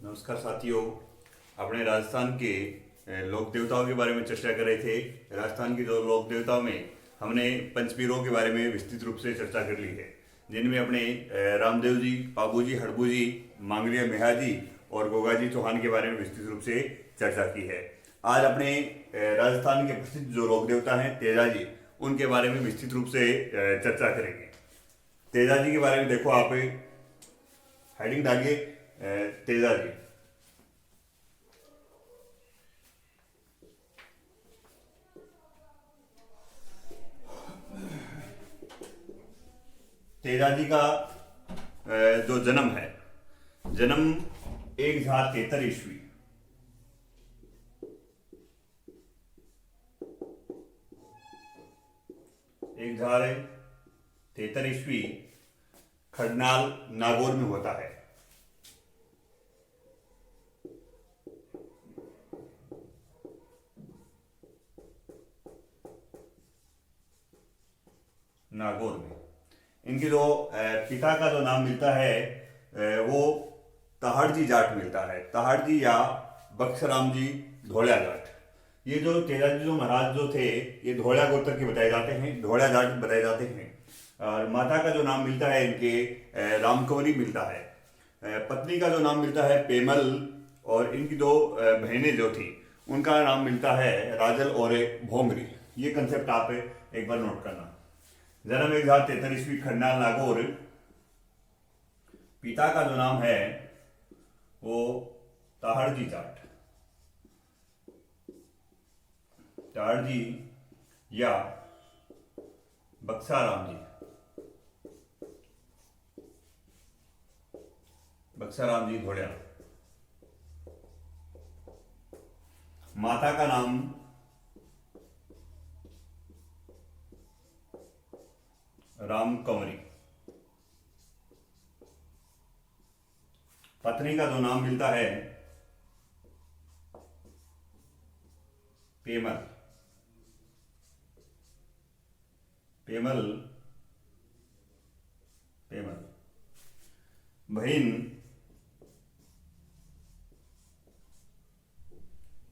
नमस्कार साथियों। अपने राजस्थान के लोक देवताओं के बारे में चर्चा कर रहे थे। राजस्थान की जो लोक देवताओं में हमने पंचपीरों के बारे में विस्तृत रूप से चर्चा कर ली है, जिनमें अपने रामदेव जी, पाबू जी, हड़बू जी, मांगलिया मेहा जी और गोगा जी चौहान के बारे में विस्तृत रूप से चर्चा की है। आज अपने राजस्थान के प्रसिद्ध जो लोक देवता हैं तेजा जी, उनके बारे में विस्तृत रूप से चर्चा करेंगे। तेजा जी के बारे में देखो, आप हेडिंग डालिए तेजा जी। तेजा जी का जो जन्म है, जन्म 1073 ईस्वी, 1073 ईस्वी खडनाल नागौर में होता है। नागौर में इनके जो पिता का जो नाम मिलता है वो तहाड़जी जाट मिलता है। तहाड़जी या बक्सराम जी धोलिया जाट। ये जो तेजा जी जो महाराज जो थे, ये धोलिया गोत्र के बताए जाते हैं, धोलिया जाट बताए जाते हैं। और माता का जो नाम मिलता है इनके रामकंवरी मिलता है। पत्नी का जो नाम मिलता है पेमल, और इनकी दो बहनें जो थी उनका नाम मिलता है राजल और भोंगरी। ये कंसेप्ट आप एक बार नोट करना। जन्म 1073 ईस्वी खडनाल नागौर। पिता का जो नाम है वो तहाड़जी जाट, तहाड़जी या बक्साराम जी, बक्साराम जी धोलिया। माता का नाम राम कंवरी। पत्नी का जो नाम मिलता है पेमल, पेमल, पेमल। बहन,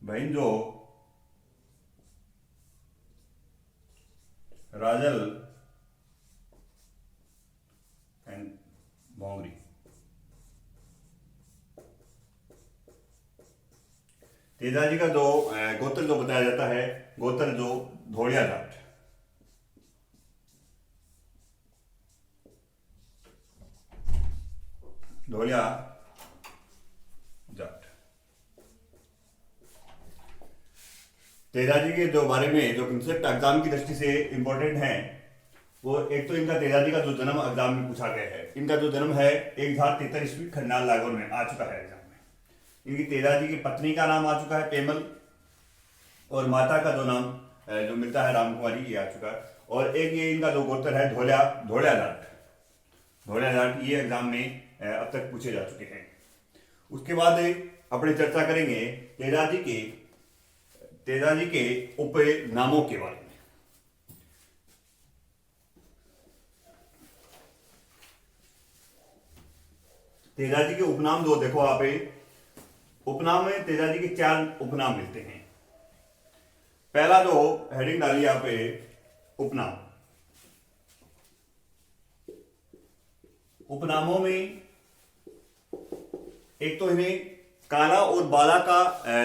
बहन जो राजल एंड भोंगरी। तेजा जी का जो गोत्र जो बताया जाता है, गोत्र जो धोलिया जाट। धोलिया जाट। तेजा जी के जो बारे में जो कंसेप्ट एग्जाम की दृष्टि से इंपॉर्टेंट है, वो एक तो इनका तेजा जी का जो जन्म एग्जाम में पूछा गया है। इनका जो जन्म है 1073 ईस्वी खडनाल नागौर में आ चुका है एग्जाम में। इनकी तेजा जी की पत्नी का नाम आ चुका है पेमल, और माता का जो नाम जो मिलता है रामकुमारी, ये आ चुका है। और एक ये इनका जो गोत्र है धोलिया, धोलिया जाट, धोलिया जाट, ये एग्जाम में अब तक पूछे जा चुके हैं। उसके बाद अपने चर्चा करेंगे तेजा जी के उप नामों के बारे में। तेजा जी के उपनाम जो देखो आप, उपनाम में तेजा जी के 4 उपनाम मिलते हैं। पहला जो हेडिंग डालिए आप, उपनाम। उपनामों में एक तो इन्हें काला और बाला का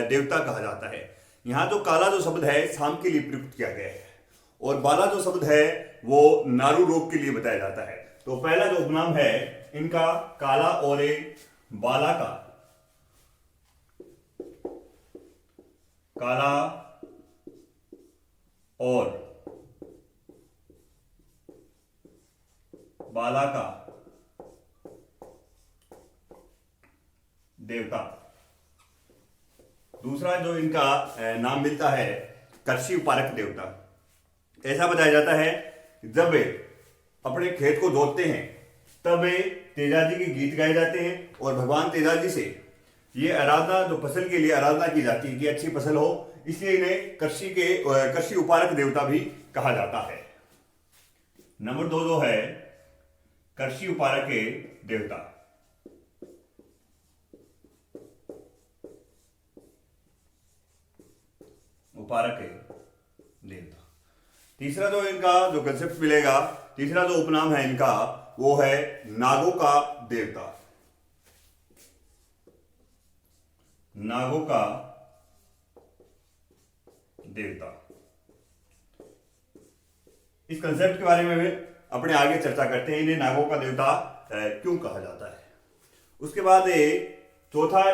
देवता कहा जाता है। यहां जो काला जो शब्द है शाम के लिए प्रयुक्त किया गया है, और बाला जो शब्द है वो नारू रोग के लिए बताया जाता है। तो पहला जो उपनाम है इनका काला और बाला का, काला और बाला का देवता। दूसरा जो इनका नाम मिलता है कर्षि उपारक देवता। ऐसा बताया जाता है जब अपने खेत को जोतते हैं तब तेजा जी के गीत गाए जाते हैं, और भगवान तेजा जी से ये आराधना, जो फसल के लिए आराधना की जाती है कि अच्छी फसल हो, इसलिए इन्हें कृषि उपारक देवता भी कहा जाता है। नंबर 2 जो है कृषि उपारक देवता। उपारक देवता। तीसरा जो इनका जो कंसेप्ट मिलेगा, तीसरा जो उपनाम है इनका, वो है नागों का देवता। नागों का देवता। इस कंसेप्ट के बारे में भी अपने आगे चर्चा करते हैं, इन्हें नागों का देवता क्यों कहा जाता है। उसके बाद चौथा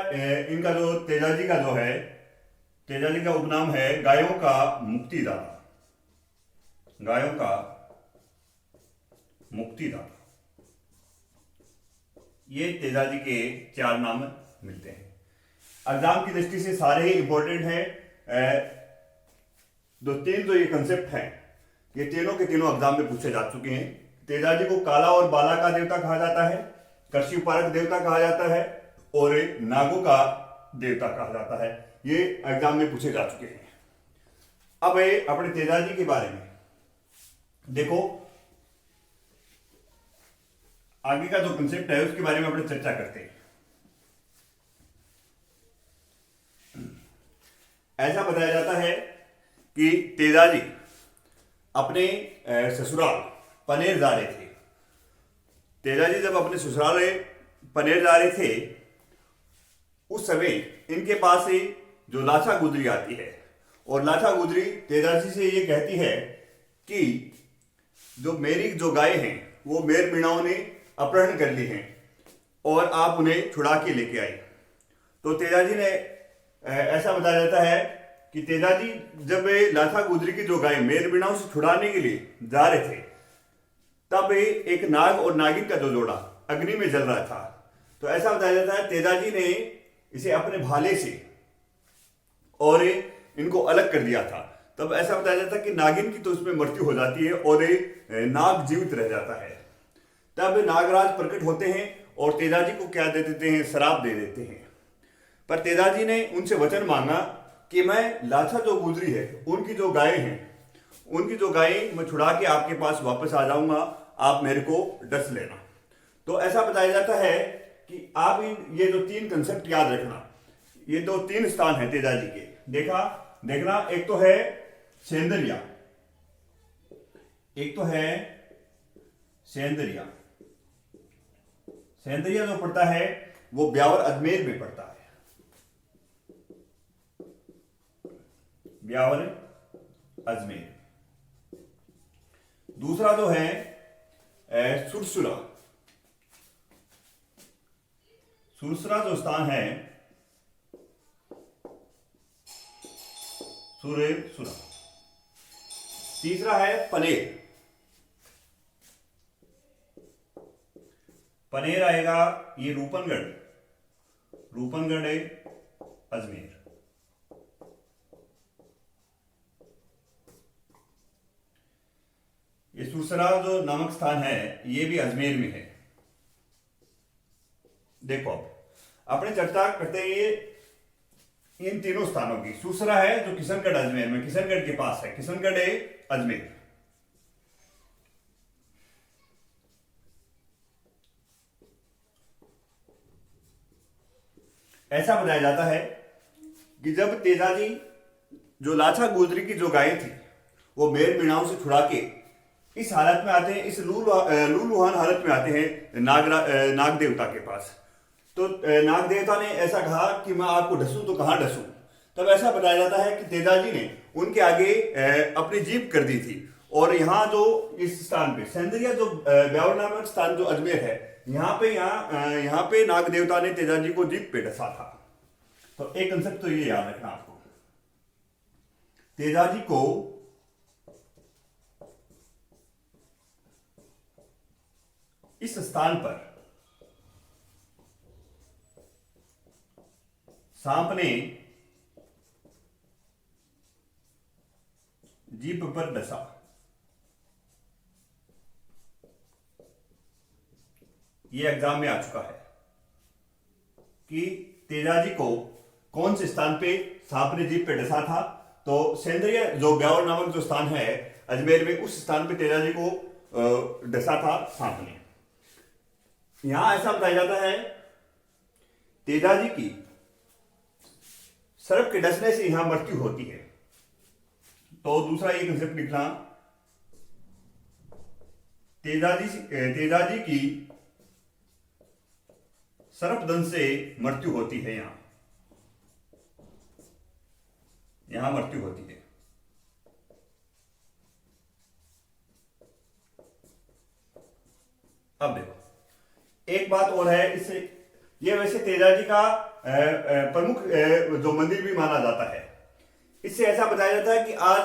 इनका जो तेजाजी का जो है, तेजाजी का उपनाम है गायों का मुक्तिदाता। गायों का मुक्तिदाता। ये तेजाजी के 4 नाम मिलते हैं। एग्जाम की दृष्टि से सारे ही इंपॉर्टेंट हैं। जो ये कंसेप्ट हैं, ये तीनों के तीनों एग्जाम में पूछे जा चुके हैं। तेजाजी को काला और बाला का देवता कहा जाता है, कृषि उपारक देवता कहा जाता है, और नागों का देवता कहा जाता है। ये एग्जाम में पूछे जा चुके हैं। अब अपने तेजाजी के बारे में देखो, आगे का जो कंसेप्ट है उसके बारे में अपने चर्चा करते हैं। ऐसा बताया जाता है कि तेजाजी अपने ससुराल पनेर जा रहे थे। तेजाजी जब अपने ससुराल पनेर जा रहे थे, उस समय इनके पास ही जो लाछा गुजरी आती है, और लाछा गुजरी तेजाजी से ये कहती है कि जो मेरी जो गाय हैं वो मेर मीणाओं ने अपहरण कर ली हैं और आप उन्हें छुड़ा के लेके आई। तो तेजाजी ने ऐसा बताया जाता है कि तेजाजी जब लाछा गुजरी की जो गाय मेर मीणाओं से छुड़ाने के लिए जा रहे थे, तब एक नाग और नागिन का जो जोड़ा अग्नि में जल रहा था। तो ऐसा बताया जाता है तेजाजी ने इसे अपने भाले से और इनको अलग कर दिया था। तब ऐसा बताया जाता है कि नागिन की तो उसमें मृत्यु हो जाती है और नाग जीवित रह जाता है। तब नागराज प्रकट होते हैं और तेजाजी को क्या दे देते हैं, श्राप दे देते हैं। पर तेजाजी ने उनसे वचन मांगा कि मैं लाछा जो गुजरी है उनकी जो गायें हैं, उनकी जो गायें मैं छुड़ा के आपके पास वापस आ जाऊंगा, आप मेरे को डस लेना। तो ऐसा बताया जाता है कि आप ये जो 3 कंसेप्ट याद रखना। ये जो 3 स्थान है तेजाजी के, देखना, एक तो है सेंदरिया, एक तो है सेंदरिया। सेंदरिया जो पड़ता है वो ब्यावर अजमेर में पड़ता है। ब्यावर अजमेर। दूसरा जो है सुरसुरा। सुरसुरा जो स्थान है, सुरसुरा। तीसरा है पनेर। पनेर आएगा ये रूपनगढ़ अजमेर। ये सुरसरा जो नामक स्थान है ये भी अजमेर में है। देखो अब अपने चर्चा करते हैं इन तीनों स्थानों की। सुरसरा है जो किशनगढ़ अजमेर में, किशनगढ़ के पास है, किशनगढ़ अजमेर। ऐसा बताया जाता है कि जब तेजाजी जो लाछा गुजरी की जो गायें थी वो मेर मीणाओं से छुड़ा के इस हालत में आते हैं, इस लूलुहान हालत में आते हैं नाग देवता के पास। तो नाग देवता ने ऐसा कहा कि मैं आपको ढसूं तो कहां ढसूं। तब ऐसा बताया जाता है कि तेजाजी ने उनके आगे अपनी जीभ कर दी थी, और यहाँ जो इस स्थान पे सेंदरिया जो ब्यावर नामक स्थान जो अजमेर है, यहाँ पे नाग देवता ने तेजाजी को जीभ पे डसा था। तो एक कंसेप्ट तो ये याद रखना आपको, तेजाजी को इस स्थान पर सांप ने जीभ पर डसा। ये एग्जाम में आ चुका है कि तेजाजी को कौन से स्थान पे सांप ने जीभ पे डसा था। तो सेंद्रिय जो ब्यावर नामक जो स्थान है अजमेर में, उस स्थान पे तेजाजी को डसा था सांप ने। यहां ऐसा बताया जाता है तेजाजी की सर्प के डसने से यहां मृत्यु होती है। तो दूसरा ये कंसेप्ट लिखना, तेजाजी की सर्पदंश से मृत्यु होती है। यहां मृत्यु होती है। अब देखो एक बात और है इससे, ये वैसे तेजाजी का प्रमुख जो मंदिर भी माना जाता है। इससे ऐसा बताया जाता है कि आज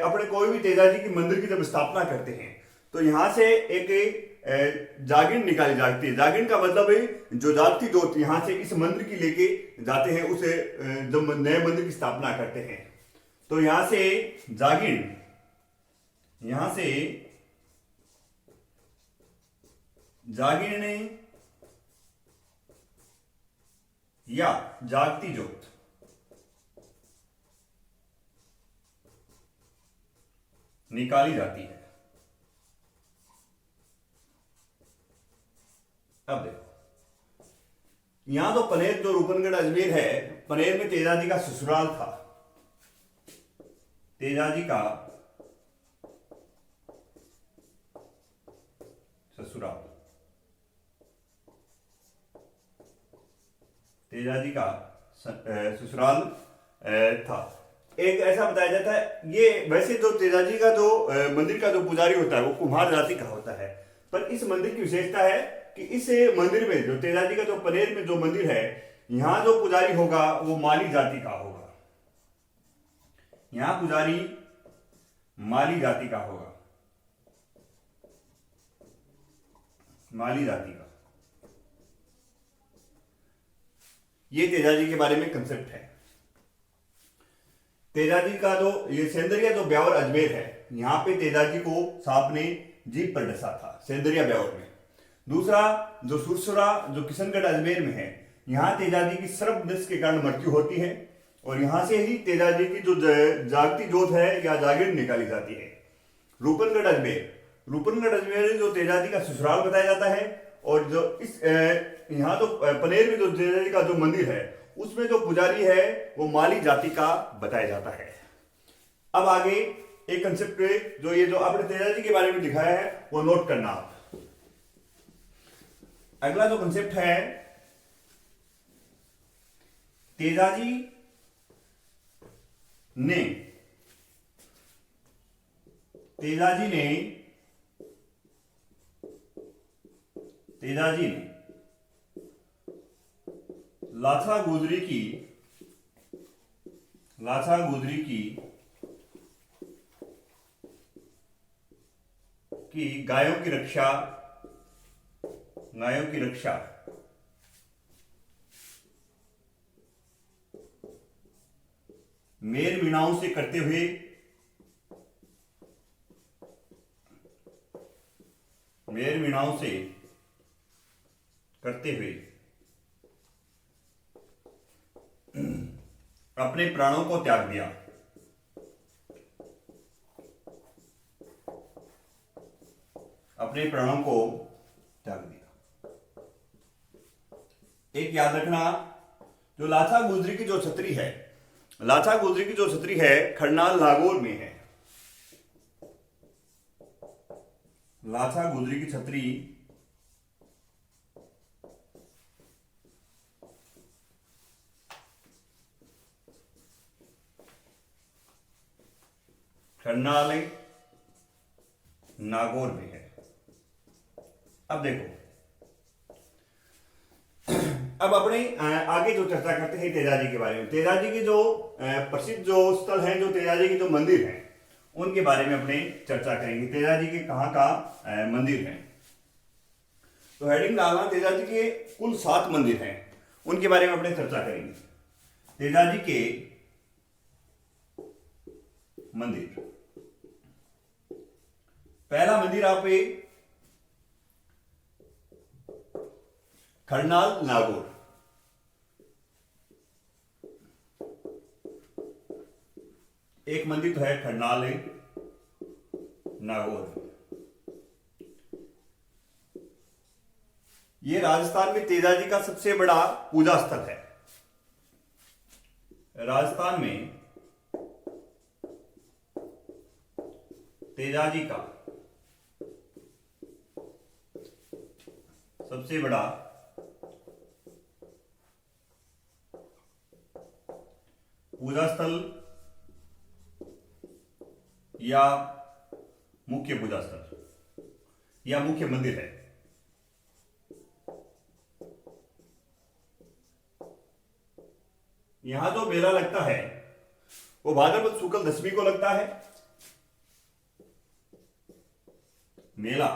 अपने कोई भी तेजाजी की मंदिर की जब स्थापना करते हैं तो यहां से एक जागिन निकाली जाती है। जागिन का मतलब है जो जागती जोत यहां से इस मंदिर की लेके जाते हैं, उसे जब नए मंदिर की स्थापना करते हैं तो यहां से जागिन, यहां से जागिन या जागती जोत निकाली जाती है। अब देखो यहां तो पनेर जो रूपनगढ़ अजमेर है, पनेर में तेजाजी का ससुराल था। तेजाजी का ससुराल, तेजाजी का ससुराल था। एक ऐसा बताया जाता है, ये वैसे जो तेजाजी का जो मंदिर का जो पुजारी होता है वो कुम्हार जाति का होता है, पर इस मंदिर की विशेषता है कि इस मंदिर में जो तेजाजी का जो पनेर में जो मंदिर है, यहां जो पुजारी होगा वो माली जाति का होगा। यहां पुजारी माली जाति का होगा, माली जाति का। ये तेजाजी के बारे में कंसेप्ट है। तेजाजी का जो ये सेंदरिया जो ब्यावर अजमेर है, यहां पे तेजाजी को सांप ने जीभ पर डसा था, सेंदरिया ब्यावर में। दूसरा जो सुरसुरा जो किशनगढ़ अजमेर में है, यहां तेजाजी की सर्पदंश के कारण मृत्यु होती है और यहां से ही तेजाजी की जो जागती जोत है या जागीर निकाली जाती है। रूपनगढ़ अजमेर, रूपनगढ़ अजमेर जो तेजाजी का ससुराल बताया जाता है और जो इस यहाँ तो पनेर में जो तेजाजी का जो मंदिर है उसमें जो पुजारी है वो माली जाति का बताया जाता है। अब आगे एक कंसेप्ट जो ये जो आपने तेजाजी के बारे में दिखाया है वो नोट करना आप। अगला जो कंसेप्ट है, तेजाजी ने लाछा गुजरी की गायों की रक्षा मेर मीणाओं से करते हुए अपने प्राणों को त्याग दिया। एक याद रखना, जो लाछा गुजरी की जो छतरी है खरनाल नागौर में है। लाछा गुजरी की छतरी खरनाल नागौर में है। अब देखो, अब अपने आगे जो चर्चा करते हैं तेजाजी के बारे में। तेजाजी के जो प्रसिद्ध जो स्थल हैं, जो तेजाजी के जो मंदिर हैं, उनके बारे में अपने चर्चा करेंगे। तेजाजी के कहाँ का मंदिर हैं, तो हेडिंग डालना तेजाजी के कुल 7 मंदिर हैं, उनके बारे में अपने चर्चा करेंगे। तेजाजी के मंदिर, पहला मंदिर आप खरनाल नागौर। एक मंदिर तो है खरनाल नागौर। ये राजस्थान में तेजाजी का सबसे बड़ा पूजा स्थल है। राजस्थान में तेजाजी का सबसे बड़ा पूजा स्थल या मुख्य पूजा स्थल या मुख्य मंदिर है। यहां जो मेला लगता है वो भाद्रपद शुक्ल दशमी को लगता है। मेला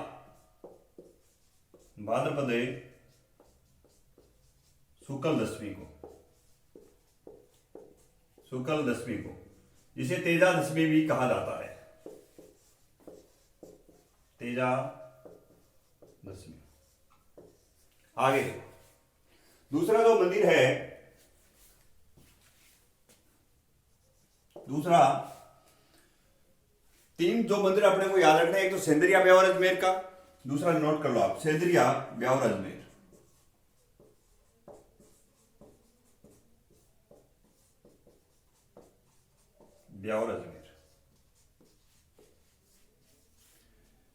भाद्रपद शुक्ल दशमी को जिसे तेजा दशमी भी कहा जाता है। तेजा दशमी। आगे दूसरा जो मंदिर है, दूसरा तीन जो मंदिर अपने को याद रखना है, एक तो सेंदरिया ब्यावर अजमेर का, दूसरा नोट कर लो आप, सेंदरिया ब्यावर अजमेर। ब्यावर अजमेर।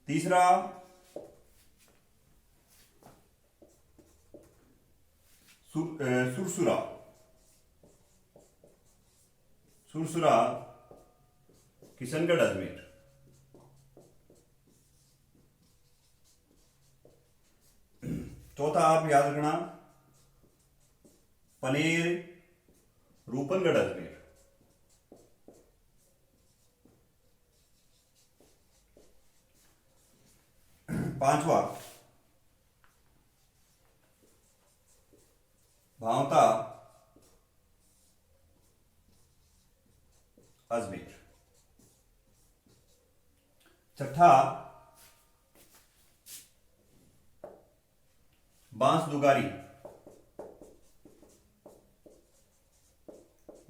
तीसरा सुरसुरा, सुरसुरा किशनगढ़ अजमेर। चौथा आप याद रखना पनेर रूपनगढ़ अजमेर। पांचवा भावता अजमेर। छठा बांसदुगारी,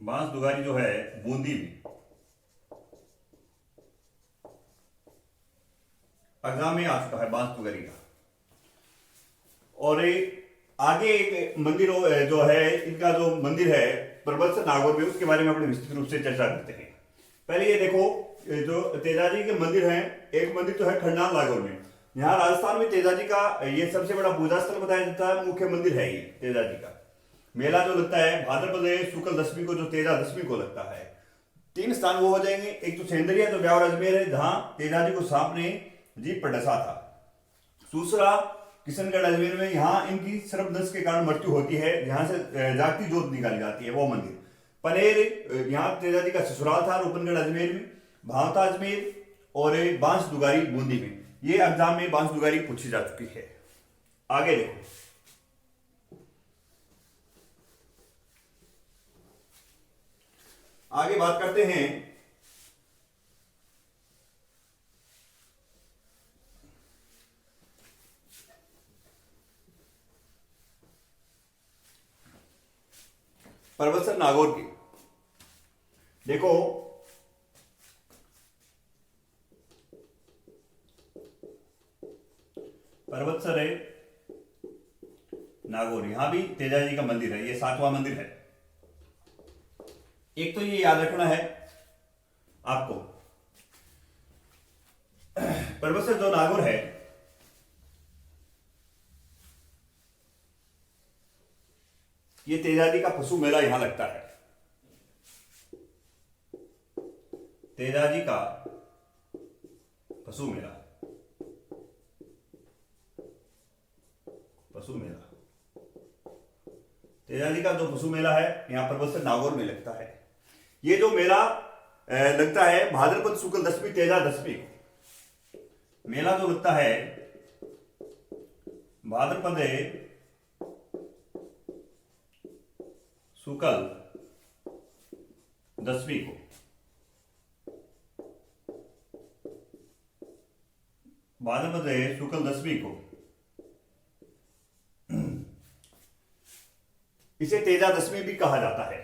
बांसदुगारी जो है बूंदी में। एग्जाम में आ चुका है बांसदुगारी का। और आगे एक मंदिर जो है, इनका जो मंदिर है प्रबलसर नागौर में, उसके बारे में अपने विस्तृत रूप से चर्चा करते हैं। पहले ये देखो, जो तेजाजी के मंदिर हैं, एक मंदिर तो है खंडाल नागौर में। यहाँ राजस्थान में तेजाजी का ये सबसे बड़ा पूजा स्थल बताया जाता है, मुख्य मंदिर है ये तेजाजी का। मेला जो लगता है भाद्रपद शुक्ल दशमी को, जो तेजा दशमी को लगता है। तीन स्थान वो हो जाएंगे, एक तो सेंदरिया जो ब्यावर अजमेर है, जहां तेजाजी को सांप ने जीप पर डसा था। दूसरा किशनगढ़ अजमेर में, यहां इनकी सर्पदंश के कारण मृत्यु होती है, यहां से जागती जोत निकाली जाती है, वो मंदिर। पनेर यहाँ तेजाजी का ससुराल था रूपनगढ़ अजमेर में। भावता अजमेर और बांसदुगारी बूंदी में। ये एग्जाम में बांसदुगारी पूछी जा चुकी है। आगे देखो, आगे बात करते हैं परबतसर नागौर की। देखो परबतसर है नागौर, यहां भी तेजाजी का मंदिर है, ये 7वां मंदिर है। एक तो ये याद रखना है आपको, परबतसर जो नागौर है, ये तेजाजी का पशु मेला यहां लगता है। तेजाजी का पशु मेला, पशु मेला, तेजाजी का जो पशु मेला है यहां परबतसर नागौर में लगता है। ये जो मेला लगता है भाद्रपद शुक्ल दशमी तेजा दशमी को। मेला जो लगता है भाद्रपद शुक्ल दशमी को, भाद्रपद शुक्ल दशमी को, इसे तेजा दशमी भी कहा जाता है।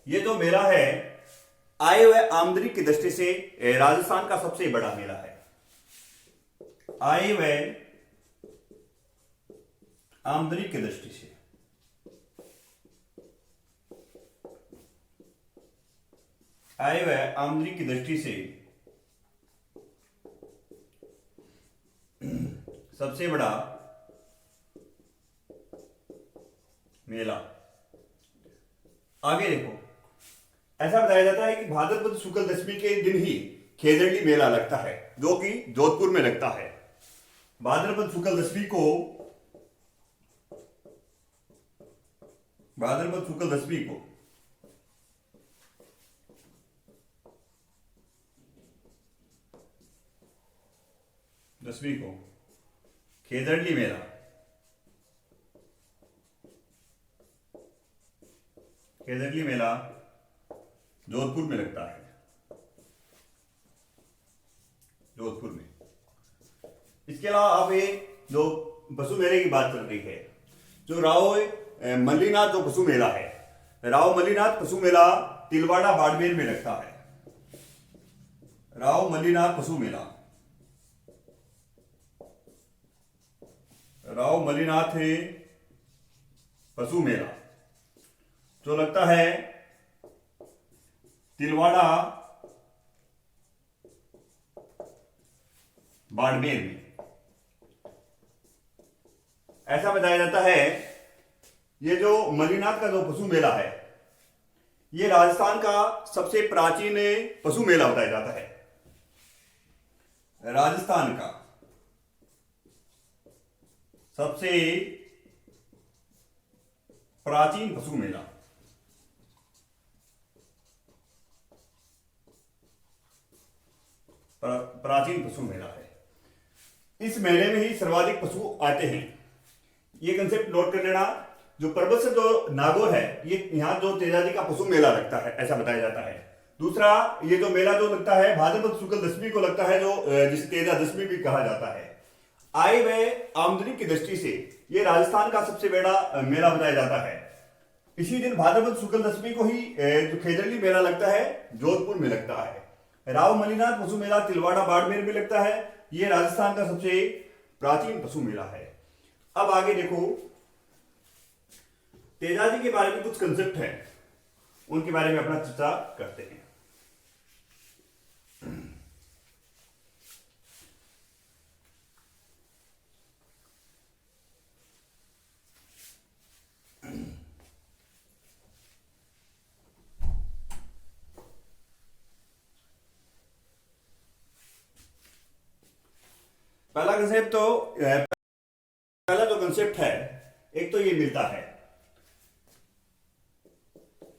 ये जो मेला है आय व आमदनी की दृष्टि से राजस्थान का सबसे बड़ा मेला है। आय व आमदनी की दृष्टि से आय व आमदनी की दृष्टि से सबसे बड़ा मेला। आगे देखो, ऐसा बताया जाता है कि भाद्रपद शुक्ल दशमी के दिन ही खेजड़ली मेला लगता है, जो कि जोधपुर में लगता है। भाद्रपद शुक्ल दशमी को भाद्रपद शुक्ल दशमी को खेजड़ली मेला जोधपुर में लगता है, जोधपुर में। इसके अलावा अब ये जो पशु मेले की बात चल रही है, जो राव मल्लीनाथ जो पशु मेला है, राव मल्लीनाथ पशु मेला तिलवाड़ा बाड़मेर में लगता है। राव मल्लीनाथ पशु मेला, राव मल्लीनाथ पशु मेला जो लगता है तिलवाड़ा बाड़मेर में। ऐसा बताया जाता है ये जो मल्लीनाथ का जो पशु मेला है, ये राजस्थान का सबसे प्राचीन पशु मेला बताया जाता है। राजस्थान का सबसे प्राचीन पशु मेला, प्राचीन पशु मेला है। इस मेले में ही सर्वाधिक पशु आते हैं, ये कंसेप्ट नोट कर लेना। जो पर्वत से जो नागौर है, ये यहां जो तेजाजी का पशु मेला लगता है, ऐसा बताया जाता है। दूसरा, ये जो मेला जो लगता है भाद्रपद शुक्ल दशमी को लगता है, जो जिसे तेजा दशमी भी कहा जाता है। आय व आमदनी की दृष्टि से ये राजस्थान का सबसे बड़ा मेला बताया जाता है। इसी दिन भाद्रपद शुक्ल दशमी को ही जो खेजड़ली मेला लगता है, जोधपुर में लगता है। राव मल्लीनाथ पशु मेला तिलवाड़ा बाड़मेर में लगता है। ये राजस्थान का सबसे प्राचीन पशु मेला है। अब आगे देखो, तेजाजी के बारे में कुछ कंसेप्ट है, उनके बारे में अपना चर्चा करते हैं। पहला कंसेप्ट तो पहला जो कंसेप्ट है, एक तो ये मिलता है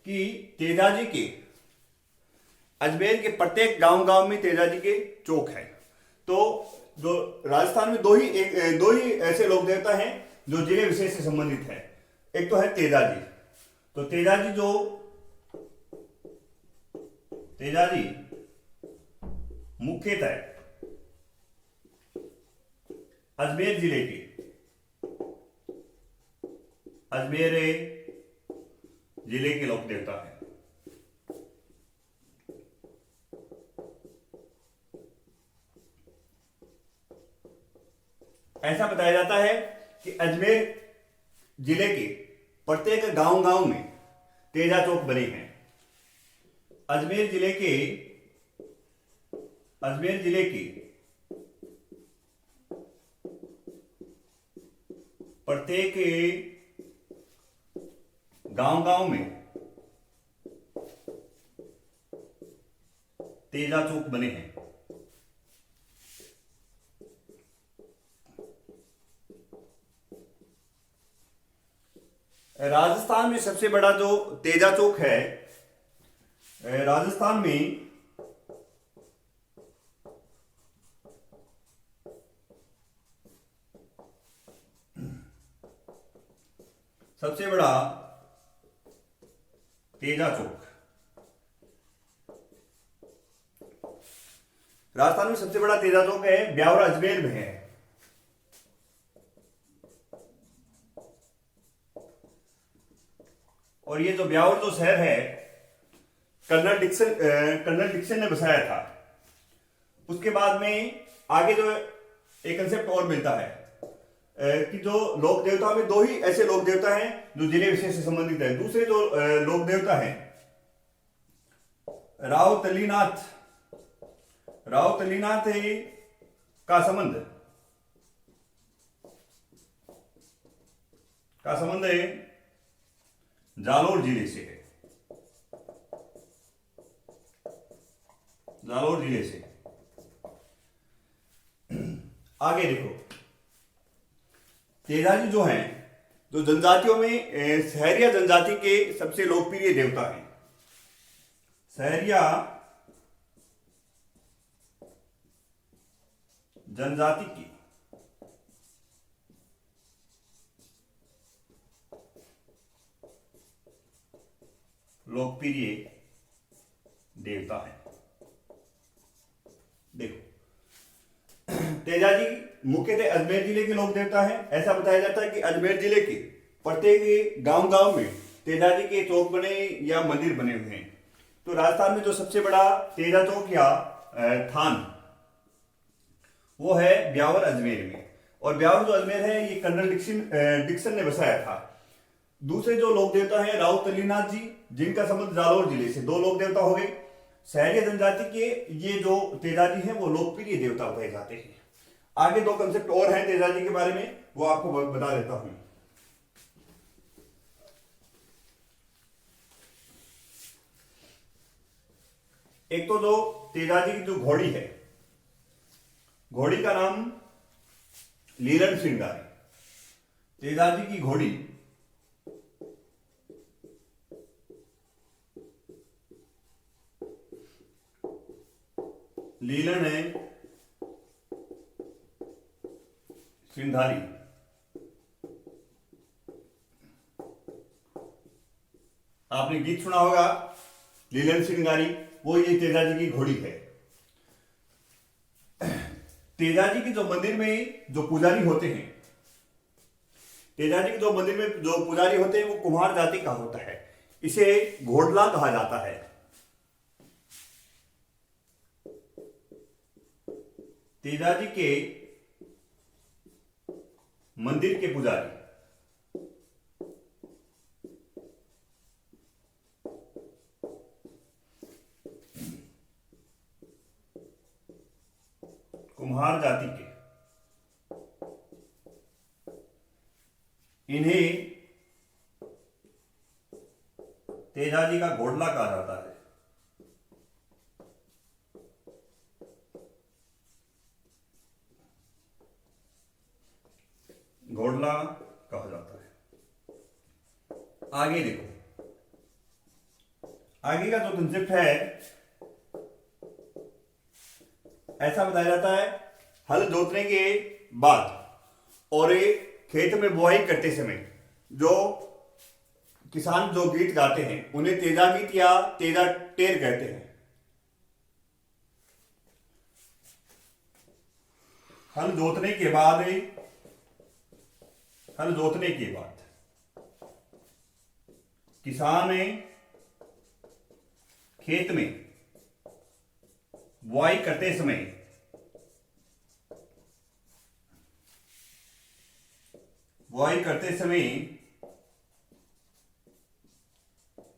कि तेजाजी के अजमेर के प्रत्येक गांव में तेजाजी के चौक है। तो जो राजस्थान में दो ही ऐसे लोक देवता हैं जो जिले विशेष से संबंधित है। एक तो है तेजाजी। तो तेजाजी मुख्यतः अजमेर जिले के लोक देवता है। ऐसा बताया जाता है कि अजमेर जिले के प्रत्येक गांव में तेजा चौक बने हैं। अजमेर जिले के प्रत्येक गांव में तेजा चौक बने हैं। राजस्थान में सबसे बड़ा जो तेजा चौक है, राजस्थान में सबसे बड़ा तेजा चौक, राजस्थान में सबसे बड़ा तेजा चौक है, ब्यावर अजमेर में है। और ये जो ब्यावर जो शहर है, कर्नल डिक्सन ने बसाया था। उसके बाद में आगे जो एक कंसेप्ट और मिलता है कि जो लोक देवताओं में दो ही ऐसे लोक देवता हैं जो जिले विशेष से संबंधित है। दूसरे जो लोक देवता हैं राव तलीनाथ, राव तलीनाथ का संबंध है जालोर जिले से है, जालोर जिले से। आगे देखो, तेजाजी जो हैं, तो जनजातियों में सहरिया जनजाति के सबसे लोकप्रिय देवता हैं। सहरिया जनजाति की लोकप्रिय देवता है। देखो, तेजाजी मुख्यतः अजमेर जिले के लोक देवता है। ऐसा बताया जाता है कि अजमेर जिले के प्रत्येक गांव गांव में तेजाजी के चौक बने या मंदिर बने हुए हैं। तो राजस्थान में जो सबसे बड़ा तेजा चौक या थान वो है ब्यावर अजमेर में, और ब्यावर जो अजमेर है ये कर्नल डिक्सन ने बसाया था। दूसरे जो लोक देवता है राव तलीनाथ जी, जिनका संबंध जालोर जिले से, दो लोक देवता हो गए। सहरिया जनजाति के ये जो तेजाजी हैं वो लोकप्रिय देवता बताए जाते हैं। आगे दो कंसेप्ट और हैं तेजाजी के बारे में, वो आपको बता देता हूं। एक तो जो तेजाजी की जो घोड़ी है, घोड़ी का नाम लीलन सिंगारी। तेजाजी की घोड़ी लीलन है सिंधारी। आपने गीत सुना होगा लीलन सिंगारी, वो ये तेजाजी की घोड़ी है। तेजाजी के जो मंदिर में जो पुजारी होते हैं, तेजाजी के जो मंदिर में जो पुजारी होते हैं वो कुम्हार जाति का होता है। इसे घोड़ला कहा जाता है। तेजाजी के मंदिर के पुजारी कुम्हार जाति के, इन्हें तेजाजी का घोड़ला कहा जाता है। घोड़ला कहा जाता है। आगे देखो, आगे का जो कंसेप्ट है, ऐसा बताया जाता है हल जोतने के बाद और एक खेत में बुआई करते समय जो किसान जो गीत गाते हैं उन्हें तेजा गीत या तेजा टेर कहते हैं। हल जोतने के बाद, हल जोतने के बाद किसान खेत में बुआई करते समय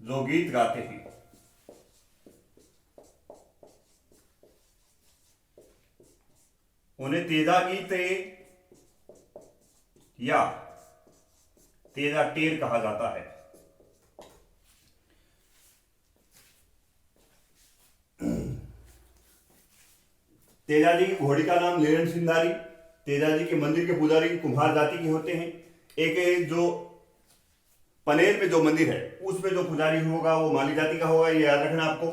जो गीत गाते हैं उन्हें तेजा गीत या तेजा टेर कहा जाता है। तेजाजी की घोड़ी का नाम लीलन सिंधारी। तेजाजी के मंदिर के पुजारी कुम्हार जाति के होते हैं। एक जो पनेर में जो मंदिर है उसमें जो पुजारी होगा वो माली जाति का होगा, ये याद रखना आपको।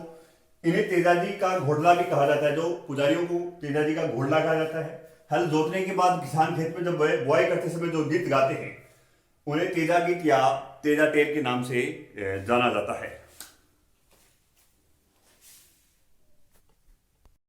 इन्हें तेजाजी का घोड़ला भी कहा जाता है। जो पुजारियों को तेजाजी का घोड़ला कहा जाता है। हल जोतने के बाद किसान खेत में जब बुआई करते समय जो गीत गाते हैं उन्हें तेजा गीत या तेजा टेर के नाम से जाना जाता है।